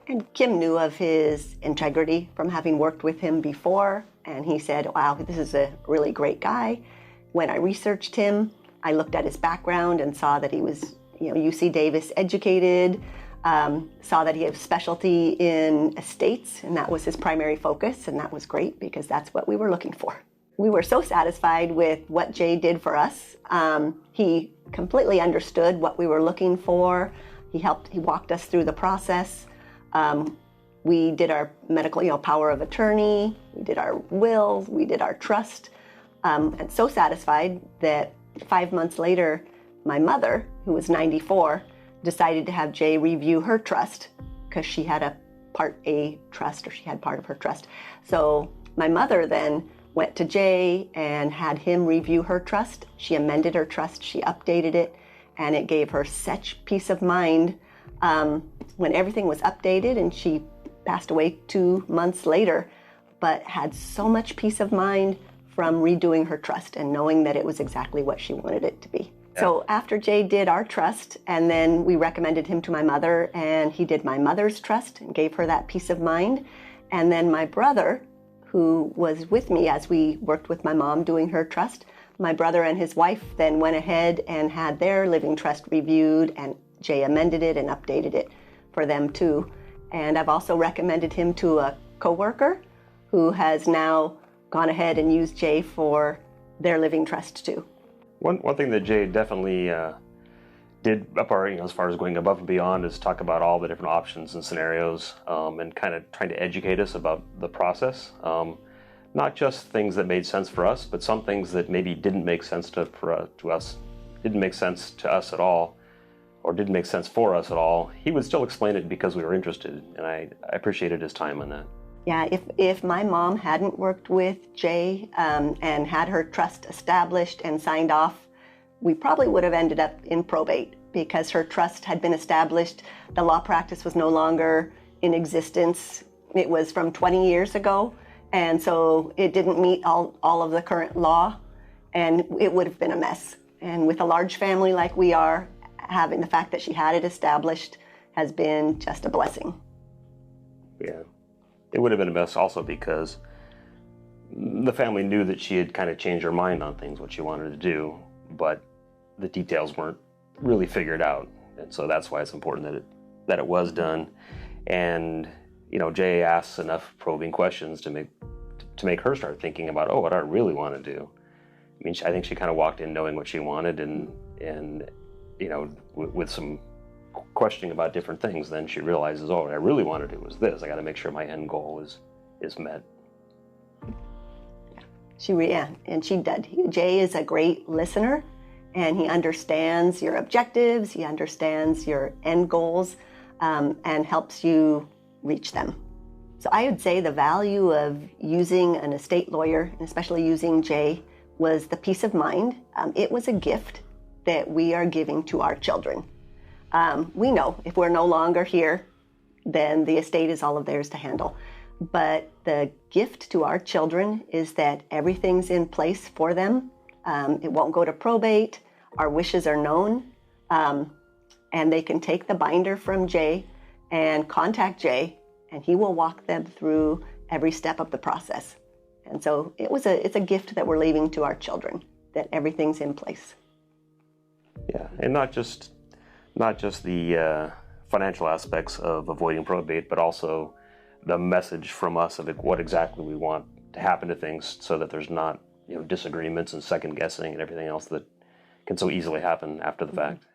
And Kim knew of his integrity from having worked with him before, and he said, wow, this is a really great guy. When I researched him, I looked at his background and saw that he was, UC Davis educated, saw that he had specialty in estates, and that was his primary focus, and that was great because that's what we were looking for. We were so satisfied with what Jay did for us. He completely understood what we were looking for. He walked us through the process. We did our medical, power of attorney, we did our wills, we did our trust, and so satisfied that 5 months later, my mother, who was 94, decided to have Jay review her trust because she had a Part A trust, or she had part of her trust. So my mother then went to Jay and had him review her trust. She amended her trust, she updated it, and it gave her such peace of mind when everything was updated, and she passed away 2 months later, but had so much peace of mind from redoing her trust and knowing that it was exactly what she wanted it to be. Yeah. So after Jay did our trust, and then we recommended him to my mother, and he did my mother's trust and gave her that peace of mind. And then my brother, who was with me as we worked with my mom doing her trust, my brother and his wife then went ahead and had their living trust reviewed, and Jay amended it and updated it for them too. And I've also recommended him to a coworker who has now gone ahead and used Jay for their living trust too. One thing that Jay definitely did up our, as far as going above and beyond, is talk about all the different options and scenarios, and kind of trying to educate us about the process. Not just things that made sense for us, but some things that maybe didn't make sense to us, didn't make sense to us at all, or didn't make sense for us at all. He would still explain it because we were interested, and I appreciated his time on that. Yeah, if my mom hadn't worked with Jay and had her trust established and signed off, we probably would have ended up in probate because her trust had been established. The law practice was no longer in existence. It was from 20 years ago, and so it didn't meet all of the current law, and it would have been a mess. And with a large family like we are, having the fact that she had it established has been just a blessing. Yeah. It would have been a mess also because the family knew that she had kind of changed her mind on things, what she wanted to do, but the details weren't really figured out. And so that's why it's important that it was done. And, Jay asks enough probing questions to make her start thinking about, what I really want to do. I mean, I think she kind of walked in knowing what she wanted, and with some questioning about different things, then she realizes, what I really want to do is this. I got to make sure my end goal is met. And she did. Jay is a great listener, and he understands your objectives, he understands your end goals, and helps you reach them. So I would say the value of using an estate lawyer, and especially using Jay, was the peace of mind. It was a gift that we are giving to our children. We know if we're no longer here, then the estate is all of theirs to handle. But the gift to our children is that everything's in place for them. It won't go to probate. Our wishes are known. And they can take the binder from Jay and contact Jay, and he will walk them through every step of the process. And so it's a gift that we're leaving to our children, that everything's in place. Yeah, and not just the financial aspects of avoiding probate, but also the message from us of what exactly we want to happen to things, so that there's not disagreements and second guessing and everything else that can so easily happen after the fact.